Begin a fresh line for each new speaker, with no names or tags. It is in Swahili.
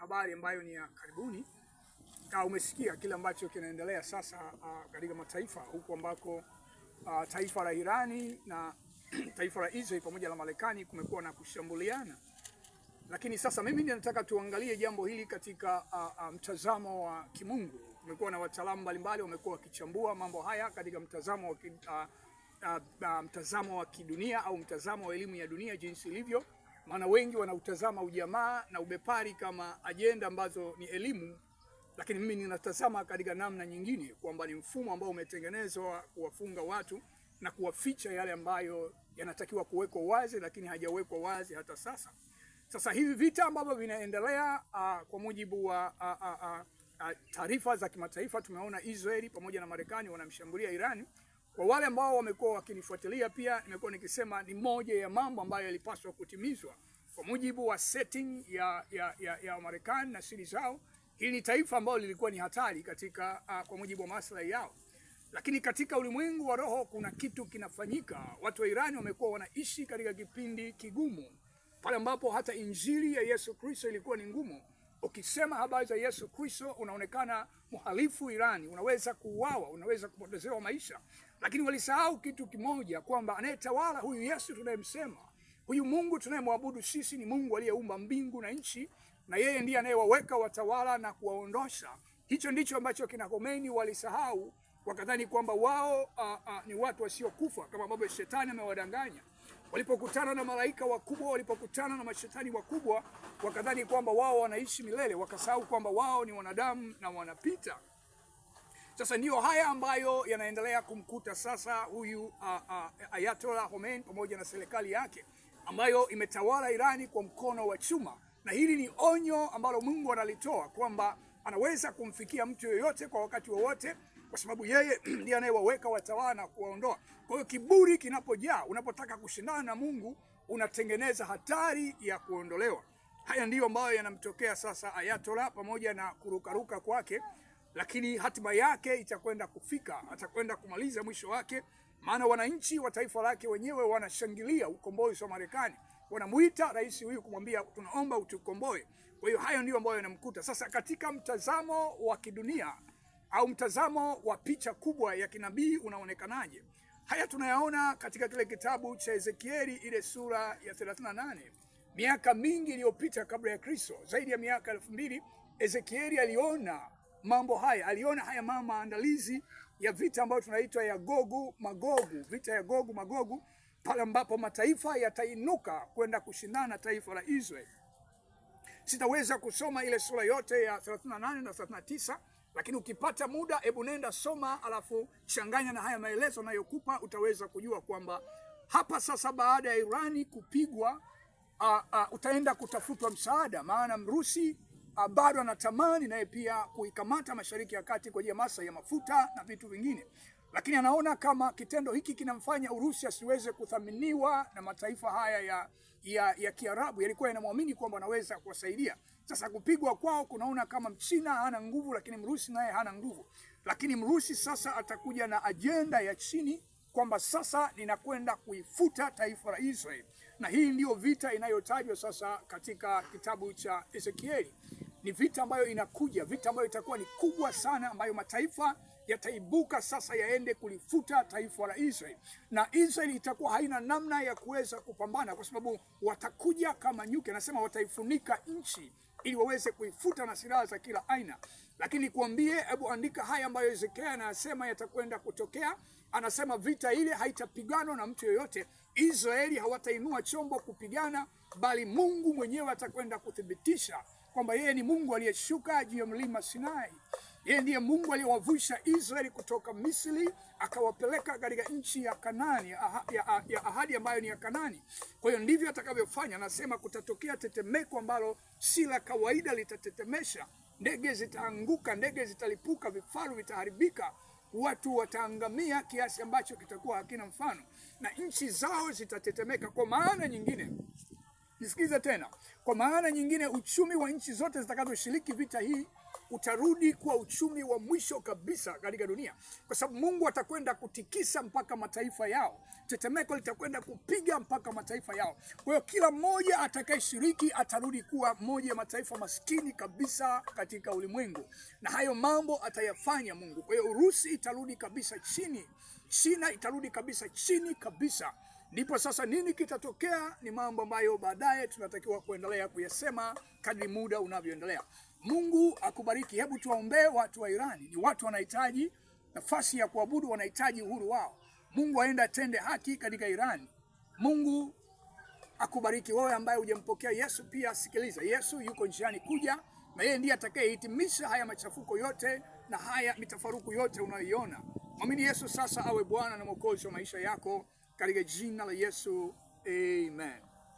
habari ambayo ni ya karibuni. Umesikia kile ambacho kinaendelea sasa katika mataifa huko ambako taifa la Irani na taifa la Israel pamoja na Marekani kumekuwa na kushambuliana. Lakini sasa mimi nataka tuangalie jambo hili katika mtazamo wa kimungu. Kumekuwa na wataalamu mbalimbali wamekuwa wakichambua mambo haya katika mtazamo wa kidunia au mtazamo wa elimu ya dunia jinsi ilivyo. Maana wengi wanautazama ujamaa na ubepari kama ajenda ambazo ni elimu, lakini mimi ninatazama katika namna nyingine kwamba ni mfumo ambao umetengenezwa kuwafunga watu na kuwaficha yale ambayo yanatakiwa kuwekwa wazi, lakini hajawekwa wazi hata sasa. Sasa hivi vita ambavyo vinaendelea kwa mujibu wa taarifa za kimataifa, tumeona Israeli pamoja na Marekani wanamshambulia Irani. Kwa wale ambao wamekuwa wakinifuatilia, pia nimekuwa nikisema ni moja ya mambo ambayo yalipaswa kutimizwa kwa mujibu wa setting ya Marekani na siri zao. Hili ni taifa ambalo lilikuwa ni hatari katika kwa mujibu wa maslahi yao. Lakini katika ulimwengu wa roho kuna kitu kinafanyika. Watu wa Irani wamekuwa wanaishi katika kipindi kigumu, pale ambapo hata injili ya Yesu Kristo ilikuwa ni ngumu. Ukisema habari za Yesu Kristo unaonekana mhalifu Irani, unaweza kuuawa, unaweza kupotezewa maisha. Lakini walisahau kitu kimoja, kwamba anayetawala huyu Yesu tunayemsema, huyu Mungu tunayemwabudu sisi ni Mungu aliyeumba mbingu na nchi, na yeye ndiye anayewaweka watawala na kuwaondosha. Hicho ndicho ambacho kina Khomeini walisahau, wakadhani kwamba wao ni watu wasiokufa kama ambavyo shetani amewadanganya. Walipokutana na malaika wakubwa, walipokutana na mashetani wakubwa, wakadhani kwamba wao wanaishi milele, wakasahau kwamba wao ni wanadamu na wanapita. Sasa ndio haya ambayo yanaendelea kumkuta sasa huyu Ayatollah Khomeini pamoja na serikali yake ambayo imetawala Irani kwa mkono wa chuma. Na hili ni onyo ambalo Mungu analitoa kwamba anaweza kumfikia mtu yoyote kwa wakati wowote, kwa sababu yeye ndiye anayewaweka watawala na kuwaondoa. Kwa hiyo kiburi kinapojaa, unapotaka kushindana na Mungu, unatengeneza hatari ya kuondolewa. Haya ndiyo ambayo yanamtokea sasa Ayatollah pamoja na kurukaruka kwake, lakini hatima yake itakwenda kufika, atakwenda kumaliza mwisho wake. Maana wananchi wa taifa lake wenyewe wanashangilia ukombozi wa Marekani. Wanamuita rais huyu kumwambia tunaomba utukomboe. Kwa hiyo hayo ndiyo ambayo yanamkuta. Sasa katika mtazamo wa kidunia au mtazamo wa picha kubwa ya kinabii unaonekanaje? Haya tunayaona katika kile kitabu cha Ezekieli, ile sura ya 38. Miaka mingi iliyopita kabla ya Kristo, zaidi ya miaka 2000, Ezekieli aliona mambo haya. Aliona haya maandalizi ya vita ambayo tunaitwa ya Gogu Magogu, vita ya Gogu Magogu, pale ambapo mataifa yatainuka kwenda kushindana na taifa la Israeli. Sitaweza kusoma ile sura yote ya 38 na 39, lakini ukipata muda, hebu nenda soma, alafu changanya na haya maelezo nayokupa, utaweza kujua kwamba hapa sasa baada ya Irani kupigwa, utaenda kutafutwa msaada. Maana Mrusi bado anatamani naye pia kuikamata Mashariki ya Kati kwa ajili ya maslahi ya mafuta na vitu vingine. Lakini anaona kama kitendo hiki kinamfanya Urusi asiweze kuthaminiwa na mataifa haya ya Kiarabu. Yalikuwa yanamwamini kwamba anaweza kuwasaidia. Sasa kupigwa kwao kunaona kama Mchina hana nguvu, lakini Mrusi naye hana nguvu. Lakini Mrusi sasa atakuja na ajenda ya chini kwamba sasa ninakwenda kuifuta taifa la Israeli. Na hii ndiyo vita inayotajwa sasa katika kitabu cha Ezekieli. Ni vita ambayo inakuja, vita ambayo itakuwa ni kubwa sana, ambayo mataifa yataibuka sasa yaende kulifuta taifa la Israeli. Na Israeli itakuwa haina namna ya kuweza kupambana, kwa sababu watakuja kama nyuki. Anasema wataifunika nchi ili waweze kuifuta na silaha za kila aina. Lakini kuambie, hebu andika haya ambayo Ezekiel anasema yatakwenda kutokea. Anasema vita ile haitapiganwa na mtu yoyote. Israeli hawatainua chombo kupigana, bali Mungu mwenyewe atakwenda kuthibitisha kwamba yeye ni Mungu aliyeshuka juu ya mlima Sinai. Yeye ndiye Mungu aliyewavusha Israeli kutoka Misri akawapeleka katika nchi ya Kanaani, ya ahadi ambayo ni ya Kanaani. Kwa hiyo ndivyo atakavyofanya. Anasema kutatokea tetemeko ambalo si la kawaida, litatetemesha. Ndege zitaanguka, ndege zitalipuka, vifaru vitaharibika, watu wataangamia kiasi ambacho kitakuwa hakina mfano, na nchi zao zitatetemeka. Kwa maana nyingine, Nisikize tena. Kwa maana nyingine, uchumi wa nchi zote zitakazoshiriki vita hii utarudi kuwa uchumi wa mwisho kabisa katika dunia, kwa sababu Mungu atakwenda kutikisa mpaka mataifa yao. Tetemeko litakwenda kupiga mpaka mataifa yao. Kwa hiyo kila mmoja atakayeshiriki atarudi kuwa mmoja ya mataifa maskini kabisa katika ulimwengu, na hayo mambo atayafanya Mungu. Kwa hiyo Urusi itarudi kabisa chini, China itarudi kabisa chini kabisa. Ndipo sasa nini kitatokea? Ni mambo ambayo baadaye tunatakiwa kuendelea kuyasema kadri muda unavyoendelea. Mungu akubariki. Hebu tuwaombee watu wa Irani. Ni watu wanahitaji nafasi ya kuabudu, wanahitaji uhuru wao. Mungu aenda tende haki katika Irani. Mungu akubariki. Wewe ambaye hujampokea Yesu pia sikiliza, Yesu yuko njiani kuja, na yeye ndiye atakayehitimisha haya machafuko yote na haya mitafaruku yote unayoiona. Mwamini Yesu sasa awe Bwana na Mwokozi wa maisha yako katika jina la Yesu. Amen.